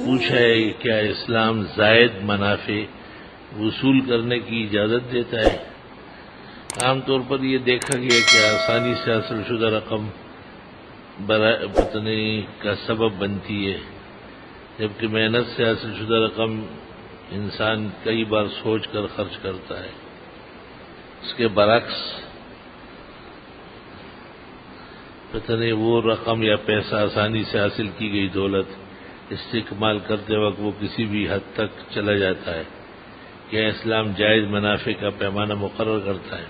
پوچھا ہے کیا اسلام زائد منافع وصول کرنے کی اجازت دیتا ہے؟ عام طور پر یہ دیکھا گیا کہ آسانی سے حاصل شدہ رقم پتنی کا سبب بنتی ہے، جبکہ محنت سے حاصل شدہ رقم انسان کئی بار سوچ کر خرچ کرتا ہے۔ اس کے برعکس پتہ نہیں وہ رقم یا پیسہ آسانی سے حاصل کی گئی دولت استعمال کرتے وقت وہ کسی بھی حد تک چلا جاتا ہے۔ کیا اسلام جائز منافع کا پیمانہ مقرر کرتا ہے؟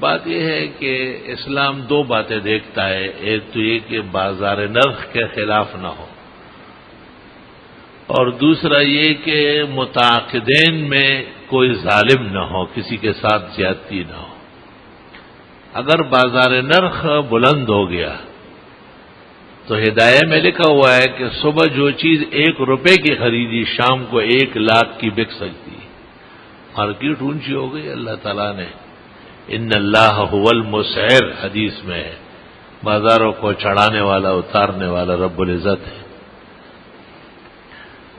بات یہ ہے کہ اسلام دو باتیں دیکھتا ہے، ایک تو یہ کہ بازار نرخ کے خلاف نہ ہو، اور دوسرا یہ کہ متعاقدین میں کوئی ظالم نہ ہو، کسی کے ساتھ زیادتی نہ ہو۔ اگر بازار نرخ بلند ہو گیا تو ہدایہ میں لکھا ہوا ہے کہ صبح جو چیز 1 روپے کی خریدی شام کو 1 لاکھ کی بک سکتی ہے۔ مارکیٹ اونچی ہو گئی، اللہ تعالیٰ نے ان اللہ هو المسعر حدیث میں ہے، بازاروں کو چڑھانے والا اتارنے والا رب العزت ہے۔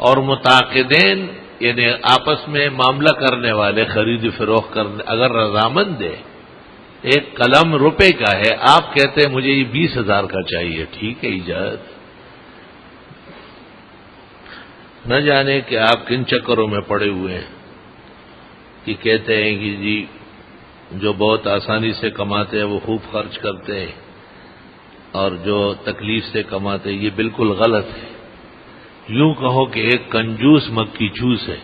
اور متعاقدین یعنی آپس میں معاملہ کرنے والے، خرید فروخت کرنے، اگر رضامند ہے، ایک قلم روپے کا ہے، آپ کہتے ہیں مجھے یہ 20,000 کا چاہیے، ٹھیک ہے اجازت۔ نہ جانے کہ آپ کن چکروں میں پڑے ہوئے ہیں کہ کہتے ہیں کہ جی جو بہت آسانی سے کماتے ہیں وہ خوب خرچ کرتے ہیں، اور جو تکلیف سے کماتے ہیں، یہ بالکل غلط ہے۔ یوں کہو کہ ایک کنجوس مکی چوس ہے،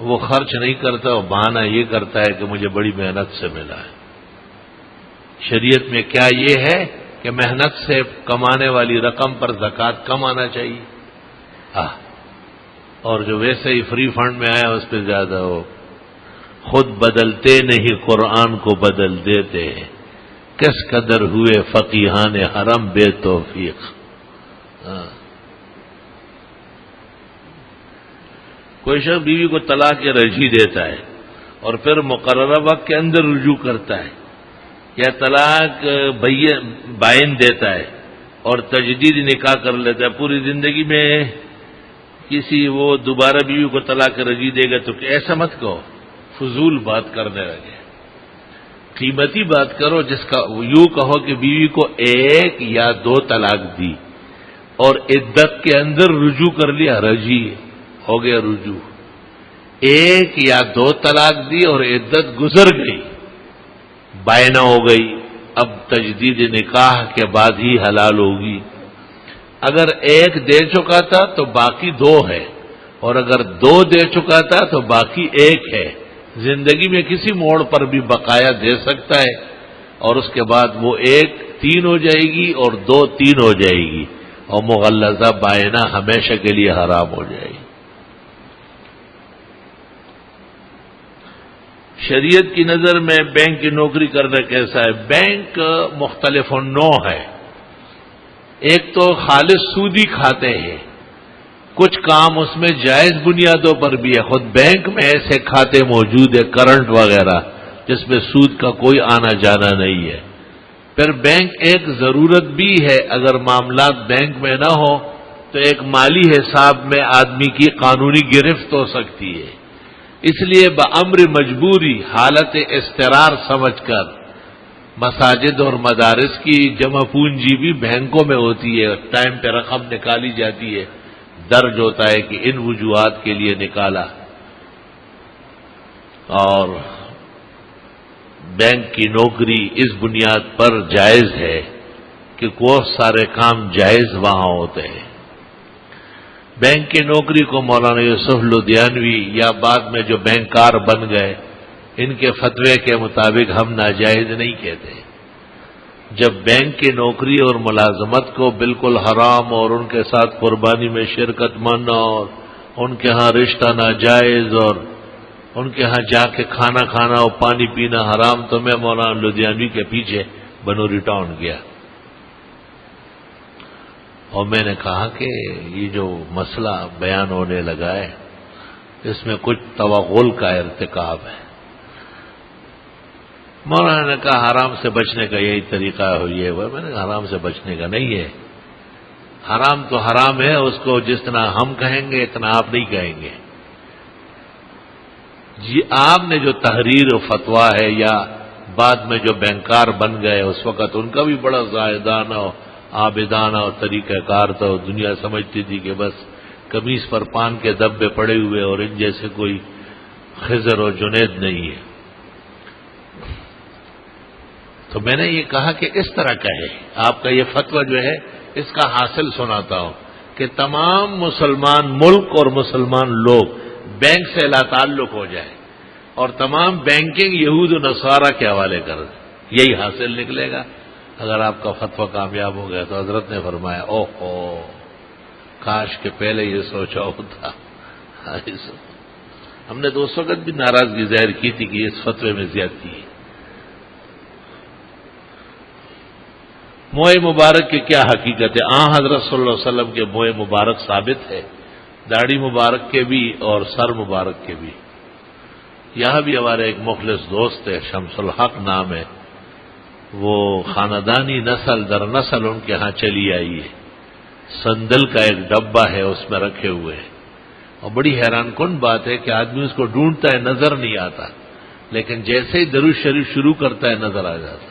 وہ خرچ نہیں کرتا، وہ بہانہ یہ کرتا ہے کہ مجھے بڑی محنت سے ملا ہے۔ شریعت میں کیا یہ ہے کہ محنت سے کمانے والی رقم پر زکوٰۃ کم آنا چاہیے، اور جو ویسے ہی فری فنڈ میں آیا اس پہ زیادہ ہو۔ خود بدلتے نہیں قرآن کو بدل دیتے ہیں، کس قدر ہوئے فقیہان حرم بے توفیق۔ کوئی شخص بیوی کو طلاق یا رجعی دیتا ہے اور پھر مقررہ وقت کے اندر رجوع کرتا ہے، یا طلاق بائن دیتا ہے اور تجدید نکاح کر لیتا ہے، پوری زندگی میں کسی وہ دوبارہ بیوی کو طلاق رجعی دے گا تو ایسا مت کہو، فضول بات کرنے لگے۔ قیمتی بات کرو، جس کا یوں کہو کہ بیوی کو 1 یا 2 طلاق دی اور عدت کے اندر رجوع کر لیا، رجعی ہو گیا رجوع۔ 1 یا 2 طلاق دی اور عدت گزر گئی، بائنہ ہو گئی، اب تجدید نکاح کے بعد ہی حلال ہوگی۔ اگر 1 دے چکا تھا تو باقی 2 ہے، اور اگر 2 دے چکا تھا تو باقی 1 ہے۔ زندگی میں کسی موڑ پر بھی بقایا دے سکتا ہے، اور اس کے بعد وہ 1 3 ہو جائے گی اور 2 3 ہو جائے گی، اور مغلظہ بائنہ ہمیشہ کے لیے حرام ہو جائے گی۔ شریعت کی نظر میں بینک کی نوکری کرنا کیسا ہے؟ بینک مختلف نوع ہے۔ ایک تو خالص سودی کھاتے ہیں، کچھ کام اس میں جائز بنیادوں پر بھی ہے۔ خود بینک میں ایسے کھاتے موجود ہے، کرنٹ وغیرہ، جس میں سود کا کوئی آنا جانا نہیں ہے۔ پھر بینک ایک ضرورت بھی ہے، اگر معاملات بینک میں نہ ہو تو ایک مالی حساب میں آدمی کی قانونی گرفت ہو سکتی ہے۔ اس لیے بامر مجبوری، حالت اضطرار سمجھ کر مساجد اور مدارس کی جمع پونجی بھی بینکوں میں ہوتی ہے، ٹائم پہ رقم نکالی جاتی ہے، درج ہوتا ہے کہ ان وجوہات کے لیے نکالا۔ اور بینک کی نوکری اس بنیاد پر جائز ہے کہ بہت سارے کام جائز وہاں ہوتے ہیں۔ بینک کی نوکری کو مولانا یوسف لدھیانوی یا بعد میں جو بینکار بن گئے، ان کے فتوے کے مطابق ہم ناجائز نہیں کہتے۔ جب بینک کی نوکری اور ملازمت کو بالکل حرام اور ان کے ساتھ قربانی میں شرکت ماننا اور ان کے ہاں رشتہ ناجائز اور ان کے ہاں جا کے کھانا کھانا اور پانی پینا حرام، تو میں مولانا لدھیانوی کے پیچھے بنوری ٹاؤن گیا اور میں نے کہا کہ یہ جو مسئلہ بیان ہونے لگا ہے اس میں کچھ توغل کا ارتکاب ہے۔ مولانا نے کہا حرام سے بچنے کا یہی طریقہ ہے، میں نے کہا حرام سے بچنے کا نہیں ہے، حرام تو حرام ہے، اس کو جتنا ہم کہیں گے اتنا آپ نہیں کہیں گے. جی آپ نے جو تحریر و فتویٰ ہے یا بعد میں جو بینکار بن گئے اس وقت ان کا بھی بڑا زاہدانہ اور عابدانہ اور طریقہ کار تھا. دنیا سمجھتی تھی کہ بس قمیص پر پان کے دبے پڑے ہوئے اور ان جیسے کوئی خضر اور جنید نہیں ہے. تو میں نے یہ کہا کہ اس طرح کا ہے آپ کا یہ فتویٰ جو ہے اس کا حاصل سناتا ہوں کہ تمام مسلمان ملک اور مسلمان لوگ بینک سے لا تعلق ہو جائے اور تمام بینکنگ یہود و نصارہ کے حوالے کر دیں. یہی حاصل نکلے گا اگر آپ کا فتویٰ کامیاب ہو گیا. تو حضرت نے فرمایا اوہو کاش کہ پہلے یہ سوچا ہوتا. ہم نے تو اس وقت بھی ناراضگی ظاہر کی تھی کہ اس فتوے میں زیادتی ہے. موئے مبارک کی کیا حقیقت ہے؟ حضرت صلی اللہ علیہ وسلم کے موئے مبارک ثابت ہے، داڑھی مبارک کے بھی اور سر مبارک کے بھی. یہاں بھی ہمارے ایک مخلص دوست ہے، شمس الحق نام ہے، وہ خاندانی نسل در نسل ان کے ہاں چلی آئی ہے. سندل کا ایک ڈبہ ہے اس میں رکھے ہوئے ہیں اور بڑی حیران کن بات ہے کہ آدمی اس کو ڈھونڈتا ہے نظر نہیں آتا، لیکن جیسے ہی درود شریف شروع کرتا ہے نظر آ جاتا.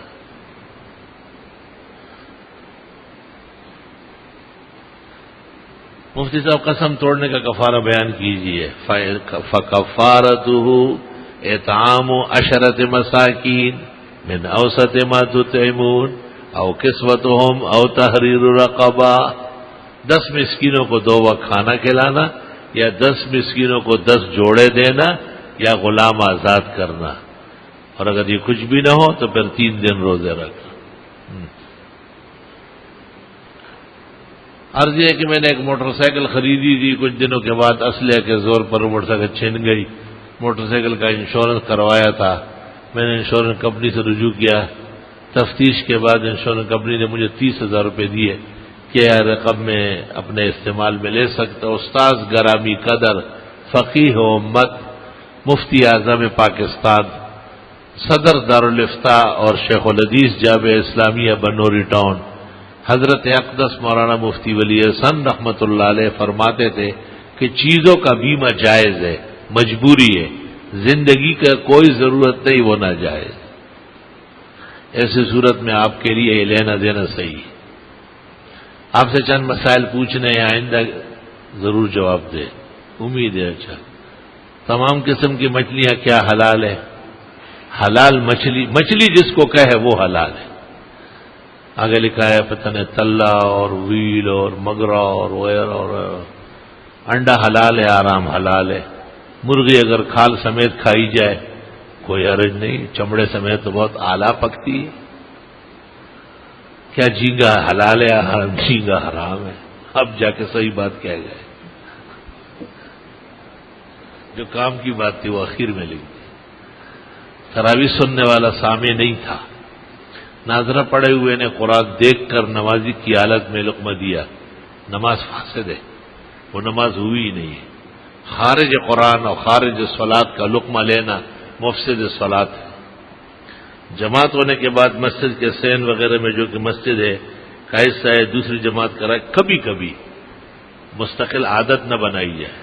مفتی صاحب قسم توڑنے کا کفارہ بیان کیجیے. فکفارتہ اطعام 10 مساکین من اوسط ما تطعمون او کسوتہم او تحریر رقبہ. 10 مسکینوں کو 2 وقت کھانا کھلانا یا 10 مسکینوں کو 10 جوڑے دینا یا غلام آزاد کرنا، اور اگر یہ کچھ بھی نہ ہو تو پھر 3 دن روزے رکھنا. عرض یہ ہے کہ میں نے ایک موٹر سائیکل خریدی تھی، کچھ دنوں کے بعد اسلحے کے زور پر موٹر سائیکل چھن گئی. موٹر سائیکل کا انشورنس کروایا تھا، میں نے انشورنس کمپنی سے رجوع کیا. تفتیش کے بعد انشورنس کمپنی نے مجھے 30,000 روپے دیے کہ یہ رقم میں اپنے استعمال میں لے سکتا. استاذ گرامی قدر فقیہ و امت مفتی اعظم پاکستان صدر دارالافتاء اور شیخ الحدیث جامعہ اسلامیہ بنوری ٹاؤن حضرت اقدس مولانا مفتی ولی احسن رحمت اللہ علیہ فرماتے تھے کہ چیزوں کا بیمہ جائز ہے، مجبوری ہے، زندگی کا کوئی ضرورت نہیں وہ ناجائز. ایسی صورت میں آپ کے لیے یہ لینا دینا صحیح ہے. آپ سے چند مسائل پوچھنے ہیں، آئندہ ضرور جواب دے، امید ہے. اچھا، تمام قسم کی مچھلیاں کیا حلال ہے؟ حلال مچھلی جس کو کہے وہ حلال ہے. آگے لکھا ہے پتہ نہیں تلا اور ویل اور مگرا اور وغیرہ، اور انڈا حلال ہے، آرام حلال ہے. مرغی اگر کھال سمیت کھائی جائے کوئی حرج نہیں، چمڑے سمیت تو بہت اعلیٰ پکتی ہے. کیا جھینگا حلال ہے؟ جھینگا حرام ہے. اب جا کے صحیح بات کہہ گئے. جو کام کی بات تھی وہ اخیر میں لکھ دی. تراویح سننے والا سامع نہیں تھا، ناظرہ پڑے ہوئے نے قرآن دیکھ کر نمازی کی حالت میں لقمہ دیا، نماز فاسد ہے، وہ نماز ہوئی ہی نہیں ہے. خارج قرآن اور خارج صلاۃ کا لقمہ لینا مفسد صلاۃ ہے. جماعت ہونے کے بعد مسجد کے سین وغیرہ میں جو کہ مسجد ہے کا حصہ ہے دوسری جماعت کرائے، کبھی کبھی مستقل عادت نہ بنائی جائے.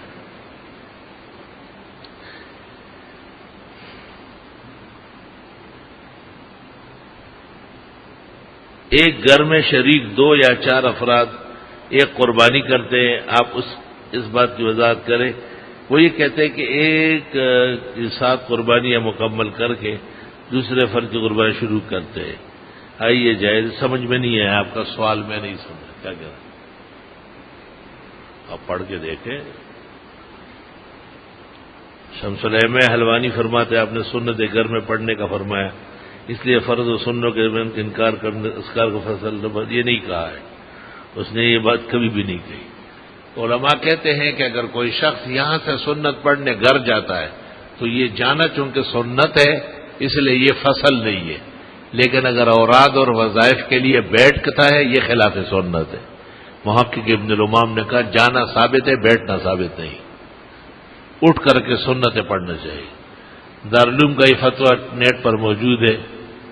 ایک گھر میں شریک 2 یا 4 افراد ایک قربانی کرتے ہیں، آپ اس بات کی وضاحت کریں. وہ یہ کہتے ہیں کہ ایک کے ساتھ قربانیاں مکمل کر کے دوسرے فرد کی قربانی شروع کرتے ہیں. آئیے جائز سمجھ میں نہیں ہے آپ کا سوال، میں نہیں سمجھا کیا کہہ رہا. آپ پڑھ کے دیکھیں. شمس العلم حلوانی فرماتے آپ نے سنت گھر میں پڑھنے کا فرمایا، اس لیے فرض و سنوں کے انکار کرنے اسکار کو فصل یہ نہیں کہا ہے. اس نے یہ بات کبھی بھی نہیں کہی. علماء کہتے ہیں کہ اگر کوئی شخص یہاں سے سنت پڑھنے گھر جاتا ہے تو یہ جانا چونکہ سنت ہے اس لیے یہ فصل نہیں ہے، لیکن اگر اوراد اور وظائف کے لیے بیٹھتا ہے یہ خلاف سنت ہے. محقق ابن الامام نے کہا جانا ثابت ہے، بیٹھنا ثابت نہیں. اٹھ کر کے سنتیں پڑھنا چاہیے. دارالعلوم کا یہ فتویٰ نیٹ پر موجود ہے.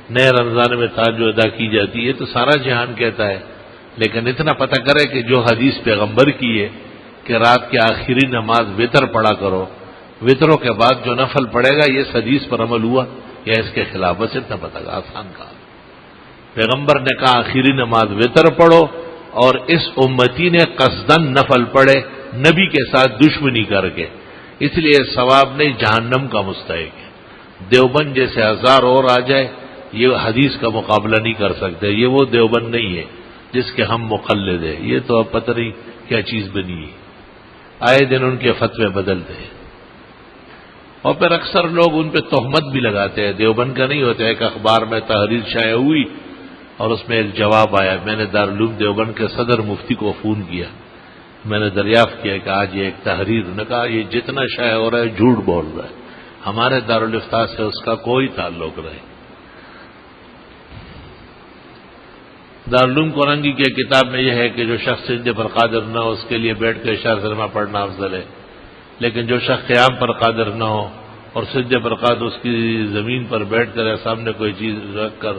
نئے رمضان میں تہجد ادا کی جاتی ہے تو سارا جہان کہتا ہے لیکن اتنا پتہ کرے کہ جو حدیث پیغمبر کی ہے کہ رات کی آخری نماز وطر پڑھا کرو، وطروں کے بعد جو نفل پڑے گا یہ اس حدیث پر عمل ہوا یا اس کے خلاف، بس اتنا پتہ گا، آسان کہا۔ پیغمبر نے کہا آخری نماز وطر پڑھو، اور اس امتی نے قصدن نفل پڑھے نبی کے ساتھ دشمنی کر کے، اس لیے ثواب نہیں، جہنم کا مستحق ہے۔ دیوبند جیسے ہزار اور آ جائے یہ حدیث کا مقابلہ نہیں کر سکتے، یہ وہ دیوبند نہیں ہے جس کے ہم مقلد ہیں، یہ تو اب پتہ نہیں کیا چیز بنی ہے، آئے دن ان کے فتوے بدلتے ہیں، اور پھر اکثر لوگ ان پہ تہمت بھی لگاتے ہیں۔ دیوبند کا نہیں ہوتا، ایک اخبار میں تحریر شائع ہوئی اور اس میں ایک جواب آیا، میں نے دارالعلوم دیوبند کے صدر مفتی کو فون کیا، میں نے دریافت کیا کہ آج یہ ایک تحریر، نے کہا یہ جتنا شائع ہو رہا ہے جھوٹ بول رہا ہے، ہمارے دارالفتاح سے اس کا کوئی تعلق نہیں۔ دارالعلوم کورنگی کی کتاب میں یہ ہے کہ جو شخص سجدے پر قادر نہ ہو اس کے لیے بیٹھ کے اشار کلمہ پڑھنا افضل ہے، لیکن جو شخص قیام پر قادر نہ ہو اور سجدے پر قادر اس کی زمین پر بیٹھ کر سامنے کوئی چیز رکھ کر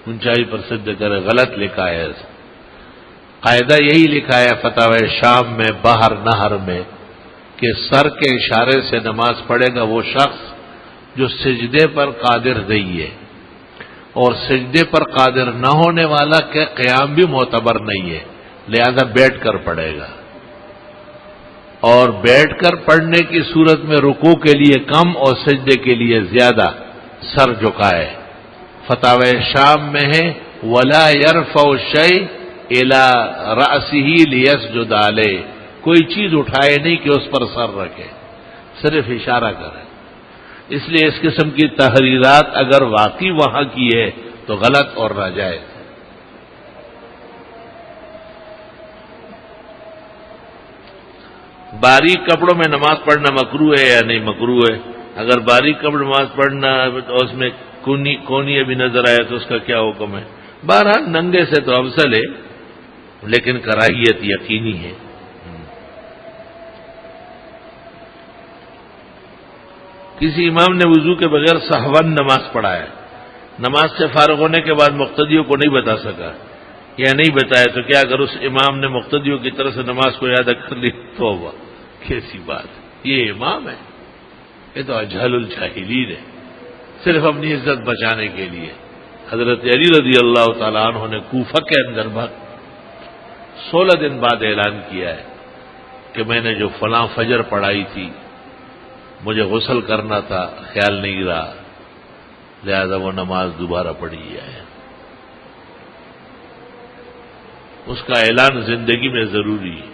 اونچائی پر سجدے کرے، غلط لکھا ہے۔ قاعدہ یہی لکھا ہے فتاوی شام میں باہر نہر میں کہ سر کے اشارے سے نماز پڑھے گا وہ شخص جو سجدے پر قادر نہیں ہے، اور سجدے پر قادر نہ ہونے والا کے قیام بھی معتبر نہیں ہے، لہذا بیٹھ کر پڑھے گا، اور بیٹھ کر پڑھنے کی صورت میں رکوع کے لیے کم اور سجدے کے لیے زیادہ سر جھکائے۔ فتاوی شام میں ہے وَلَا يَرْفَعُ الشَّيْءَ إِلَى رَأْسِهِ لِيَسْجُدَ عَلَيْهِ، کوئی چیز اٹھائے نہیں کہ اس پر سر رکھے، صرف اشارہ کرے۔ اس لیے اس قسم کی تحریرات اگر واقعی وہاں کی ہے تو غلط اور ناجائز۔ باریک کپڑوں میں نماز پڑھنا مکروہ ہے یا نہیں مکروہ ہے؟ اگر باریک کپڑ نماز پڑھنا اور اس میں کونیاں بھی نظر آئے تو اس کا کیا حکم ہے؟ بہرحال ننگے سے تو افضل ہے، لیکن کراہیت یقینی ہے۔ کسی امام نے وضو کے بغیر سہون نماز پڑھایا، نماز سے فارغ ہونے کے بعد مقتدیوں کو نہیں بتا سکا یا نہیں بتایا، تو کیا اگر اس امام نے مقتدیوں کی طرف سے نماز کو یاد کر لی تو ہوا؟ کیسی بات ہے، یہ امام ہے، یہ تو اجہل الجاہلین ہے، صرف اپنی عزت بچانے کے لیے۔ حضرت علی رضی اللہ تعالیٰ عنہ نے کوفہ کے اندر 16 دن بعد اعلان کیا ہے کہ میں نے جو فلاں فجر پڑھائی تھی مجھے غسل کرنا تھا، خیال نہیں رہا، لہذا وہ نماز دوبارہ پڑھی ہے۔ اس کا اعلان زندگی میں ضروری ہے۔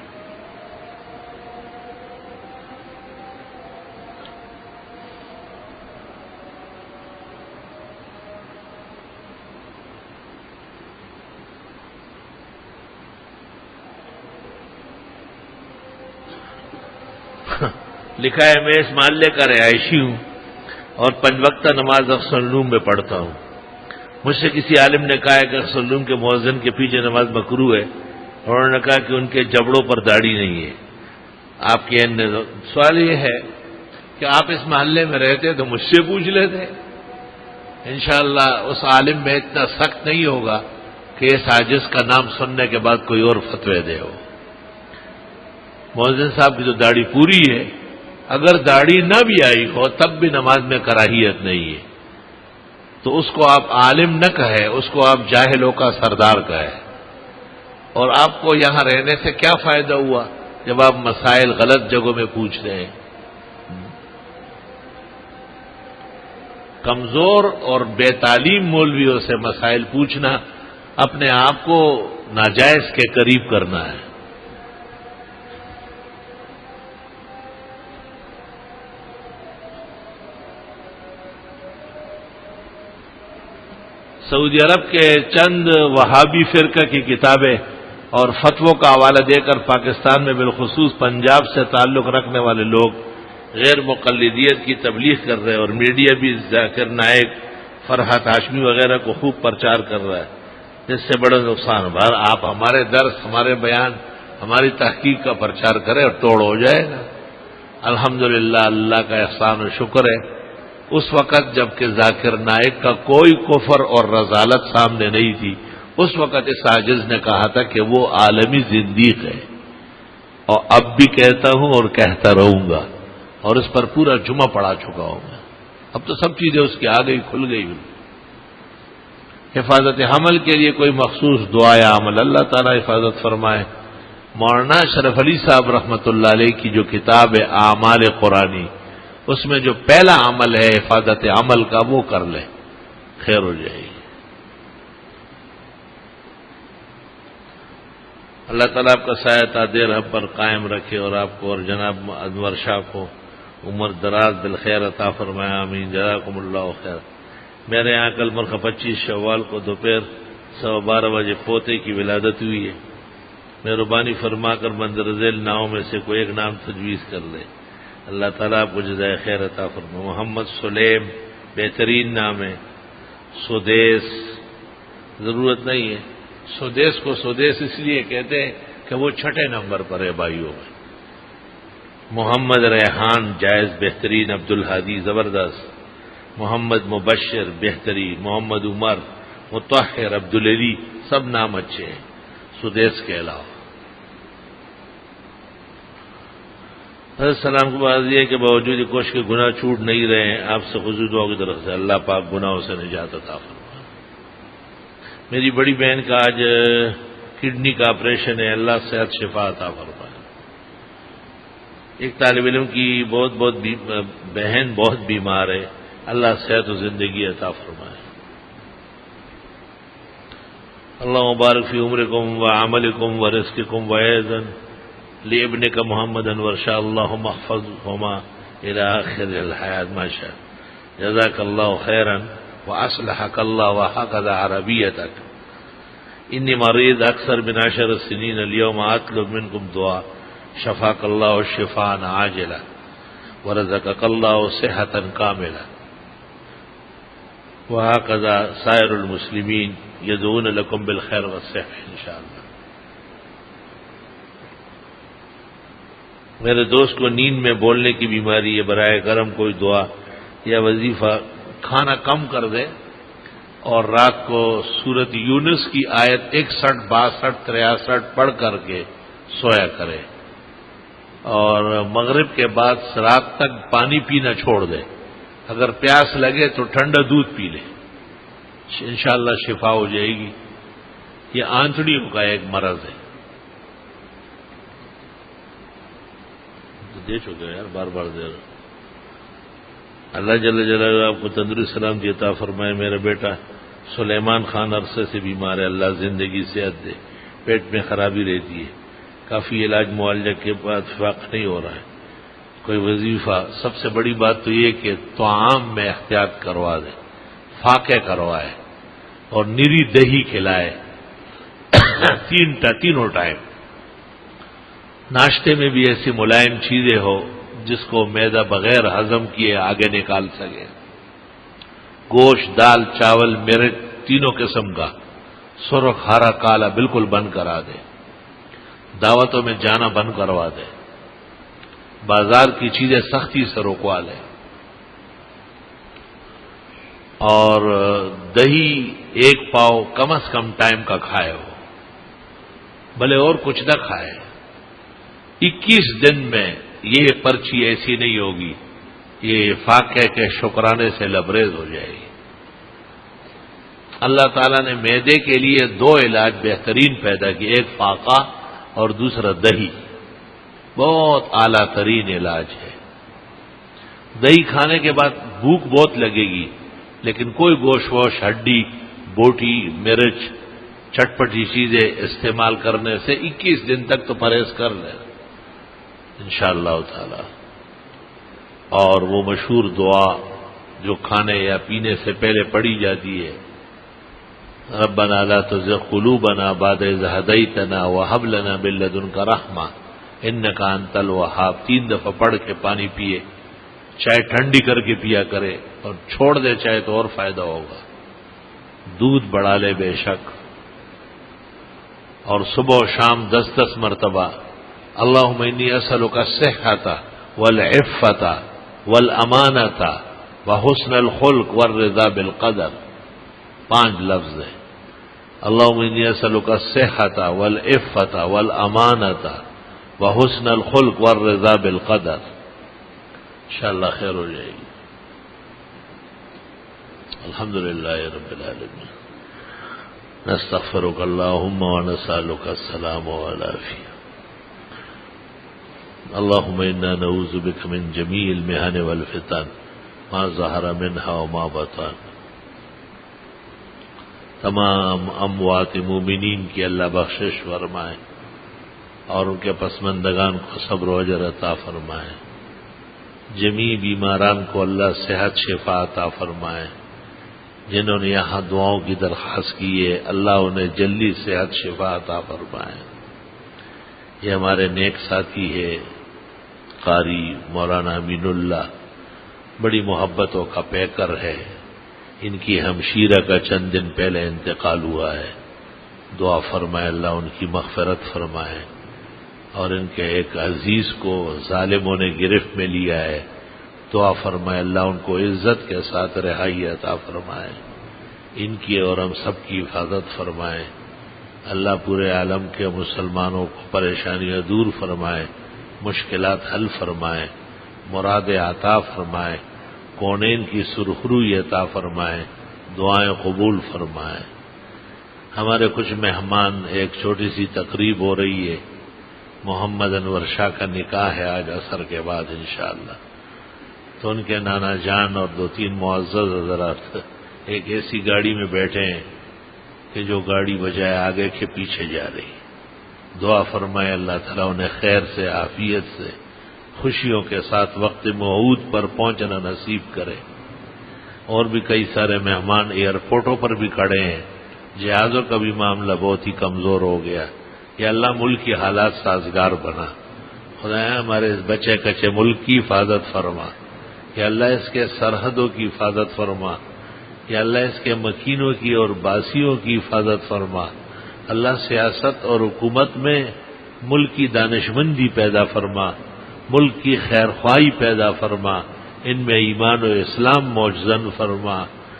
لکھا ہے میں اس محلے کا رہائشی ہوں اور 5 وقتہ نماز اقصالنوم میں پڑھتا ہوں۔ مجھ سے کسی عالم نے کہا ہے کہ اقصالنوم کے مؤذن کے پیچھے نماز مکروہ ہے، اور انہوں نے کہا کہ ان کے جبڑوں پر داڑھی نہیں ہے۔ آپ کے سوال یہ ہے کہ آپ اس محلے میں رہتے تو مجھ سے پوچھ لیتے، انشاءاللہ اس عالم میں اتنا سخت نہیں ہوگا کہ اس عاجز کا نام سننے کے بعد کوئی اور فتوی دے ہو۔ مؤذن صاحب کی تو داڑھی پوری ہے، اگر داڑھی نہ بھی آئی ہو تب بھی نماز میں کراہیت نہیں ہے، تو اس کو آپ عالم نہ کہے، اس کو آپ جاہلوں کا سردار کہے۔ اور آپ کو یہاں رہنے سے کیا فائدہ ہوا جب آپ مسائل غلط جگہوں میں پوچھ رہے ہیں؟ کمزور اور بے تعلیم مولویوں سے مسائل پوچھنا اپنے آپ کو ناجائز کے قریب کرنا ہے۔ سعودی عرب کے چند وہابی فرقہ کی کتابیں اور فتووں کا حوالہ دے کر پاکستان میں بالخصوص پنجاب سے تعلق رکھنے والے لوگ غیر مقلدیت کی تبلیغ کر رہے ہیں، اور میڈیا بھی ذاکر نائک، فرحت ہاشمی وغیرہ کو خوب پرچار کر رہا ہے، جس سے بڑا نقصان ہو۔ آپ ہمارے درس، ہمارے بیان، ہماری تحقیق کا پرچار کریں اور توڑ ہو جائے گا۔ الحمدللہ اللہ کا احسان و شکر ہے، اس وقت جب کہ ذاکر نائک کا کوئی کفر اور رذالت سامنے نہیں تھی، اس وقت اس عاجز نے کہا تھا کہ وہ عالمی زندیق ہے، اور اب بھی کہتا ہوں اور کہتا رہوں گا، اور اس پر پورا جمعہ پڑھا چکا ہوں میں۔ اب تو سب چیزیں اس کی آ گئی، کھل گئی۔ حفاظت حمل کے لیے کوئی مخصوص دعا یا عمل، اللہ تعالیٰ حفاظت فرمائے۔ مولانا اشرف علی صاحب رحمۃ اللہ علیہ کی جو کتاب ہے اعمال قرآنی، اس میں جو پہلا عمل ہے حفاظت عمل کا، وہ کر لے، خیر ہو جائے گی۔ اللہ تعالیٰ آپ کا سایہ تادیر ہم پر قائم رکھے، اور آپ کو اور جناب انور شاہ کو عمر دراز بالخیر عطا فرمائے، آمین۔ جزاکم اللہ خیر۔ میرے یہاں کل مرخ 25 شوال کو دوپہر 12:15 بجے پوتے کی ولادت ہوئی ہے۔ مہربانی فرما کر مندرجہ ذیل ناموں میں سے کوئی ایک نام تجویز کر لے، اللہ تعالیٰ آپ کو جزائے خیر عطا فرمائے۔ محمد سلیم بہترین نام ہے۔ سدیس ضرورت نہیں ہے، سدیس کو سدیس اس لیے کہتے ہیں کہ وہ چھٹے نمبر پر ہے بھائیوں میں۔ محمد ریحان جائز بہترین، عبدالحادی زبردست، محمد مبشر بہترین، محمد عمر، مطہر، عبدالعلی، سب نام اچھے ہیں سدیس کے علاوہ۔ حضرت السلام کو بات یہ ہے کہ باوجود کوشش کے گناہ چھوٹ نہیں رہے ہیں، آپ سے خضوع دعا کی طرف سے اللہ پاک گناہوں سے نجات عطا فرمائے۔ میری بڑی بہن کا آج کڈنی کا آپریشن ہے، اللہ صحت شفا عطا فرمائے۔ ایک طالب علم کی بہن بہت بیمار ہے، اللہ صحت و زندگی عطا فرمائے۔ اللہ مبارک فی عمرکم و عملکم و رزقکم و ایزن لابنک محمد انور شاہ، اللہم احفظہما الی آخر الحیات ما شاء۔ جزاک اللہ خیرا واصلحک اللہ وحفظ عربیتک۔ انی مریض اکثر من 10 سنین، اليوم اطلب منکم دعا، شفاک اللہ شفاء عاجلا ورزقک اللہ صحۃ کاملہ۔ وہکذا سائر المسلمین یدعون لکم بالخیر والصحہ انشاءاللہ۔ میرے دوست کو نیند میں بولنے کی بیماری ہے، برائے کرم کوئی دعا یا وظیفہ، کھانا کم کر دے اور رات کو سورۃ یونس کی آیت 61، 62، 63 پڑھ کر کے سویا کرے، اور مغرب کے بعد رات تک پانی پینا چھوڑ دے، اگر پیاس لگے تو ٹھنڈا دودھ پی لے، انشاءاللہ شفا ہو جائے گی۔ یہ آنتڑیوں کا ایک مرض ہے۔ دے چکے یار، بار بار دے رہا۔ اللہ جل جلالہ آپ کو تندرست سلامتی عطا فرمائے۔ میرا بیٹا سلیمان خان عرصے سے بیمار ہے، اللہ زندگی صحت دے، پیٹ میں خرابی رہتی ہے، کافی علاج معالجہ کے بعد فرق نہیں ہو رہا ہے، کوئی وظیفہ۔ سب سے بڑی بات تو یہ کہ طعام میں احتیاط کروا دے، فاقے کروائے اور نری دہی کھلائے تینوں ٹائم۔ ناشتے میں بھی ایسی ملائم چیزیں ہو جس کو معدہ بغیر ہضم کیے آگے نکال سکے۔ گوشت، دال، چاول، مرچ تینوں قسم کا، سرخ، ہرا، کالا بالکل بند کرا دے۔ دعوتوں میں جانا بند کروا دے۔ بازار کی چیزیں سختی سے روکوا لے، اور دہی 1 پاؤ کم از کم ٹائم کا کھائے ہو، بھلے اور کچھ نہ کھائے۔ 21 دن میں یہ پرچی ایسی نہیں ہوگی، یہ فاقے کے شکرانے سے لبریز ہو جائے گی۔ اللہ تعالیٰ نے معدے کے لیے 2 علاج بہترین پیدا کیے، ایک فاقہ اور دوسرا دہی، بہت اعلیٰ ترین علاج ہے۔ دہی کھانے کے بعد بھوک بہت لگے گی، لیکن کوئی گوشت ووش، ہڈی، بوٹی، مرچ، چٹپٹی چیزیں استعمال کرنے سے 21 دن تک تو پرہیز کر لے انشاءاللہ تعالی۔ اور وہ مشہور دعا جو کھانے یا پینے سے پہلے پڑھی جاتی ہے، ربنا لا تزغ قلوبنا بعد إذ هديتنا وهب لنا من لدنك رحمة إنك أنت الوهاب، 3 دفعہ پڑھ کے پانی پیے، چائے ٹھنڈی کر کے پیا کرے، اور چھوڑ دے چائے تو اور فائدہ ہوگا۔ دودھ بڑھا لے بے شک، اور صبح و شام 10 مرتبہ اللہم انی اسألک الصحۃ والعفۃ والامانۃ وحسن الخلق والرضا بالقدر، 5 لفظ ہیں۔ اللهم انی اسألک الصحۃ والعفۃ والامانۃ وحسن الخلق والرضا بالقدر. انشاءاللہ خیر ہو جائے گی. الحمدللہ رب العالمین. نستغفرک اللہم ونسألک السلام والعافیہ. اللهم انا نعوذ بك من جميع المحن والفتن ما ظهر منها وما بطن. تمام اموات مومنین کی اللہ بخشش فرمائے اور ان کے پسماندگان کو صبر و اجر عطا فرمائے. جمیع بیماران کو اللہ صحت شفا عطا فرمائے. جنہوں نے یہاں دعاؤں کی درخواست کی ہے اللہ انہیں جلدی صحت شفا عطا فرمائے. یہ ہمارے نیک ساتھی ہے قاری مولانا امین اللہ، بڑی محبتوں کا پیکر ہے. ان کی ہمشیرہ کا چند دن پہلے انتقال ہوا ہے. دعا فرمائے اللہ ان کی مغفرت فرمائے، اور ان کے ایک عزیز کو ظالموں نے گرفت میں لیا ہے. دعا فرمائے اللہ ان کو عزت کے ساتھ رہائی عطا فرمائے. ان کی اور ہم سب کی حفاظت فرمائے. اللہ پورے عالم کے مسلمانوں کو پریشانیاں دور فرمائے، مشکلات حل فرمائے، مراد عطا فرمائے، کونین کی سرخروئی عطا فرمائے، دعائیں قبول فرمائے. ہمارے کچھ مہمان، ایک چھوٹی سی تقریب ہو رہی ہے، محمد انور شاہ کا نکاح ہے آج عصر کے بعد انشاءاللہ. تو ان کے نانا جان اور 2-3 معزز حضرات ایک ایسی گاڑی میں بیٹھے ہیں کہ جو گاڑی بجائے آگے کے پیچھے جا رہی. دعا فرمائے اللہ تعالیٰ انہیں خیر سے، عافیت سے، خوشیوں کے ساتھ وقت موعود پر پہنچنا نصیب کرے. اور بھی کئی سارے مہمان ایئرپورٹوں پر بھی کھڑے ہیں. جہازوں کا بھی معاملہ بہت ہی کمزور ہو گیا. یا اللہ ملک کی حالات سازگار بنا. خدایا ہمارے اس بچے کچے ملک کی حفاظت فرما. یا اللہ اس کے سرحدوں کی حفاظت فرما. یا اللہ اس کے مکینوں کی اور باسیوں کی حفاظت فرما. اللہ سیاست اور حکومت میں ملک کی دانشمندی پیدا فرما، ملک کی خیر خواہی پیدا فرما، ان میں ایمان و اسلام موجزن فرما،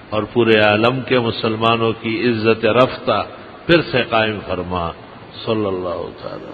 اور پورے عالم کے مسلمانوں کی عزت رفتہ پھر سے قائم فرما. صلی اللہ تعالی.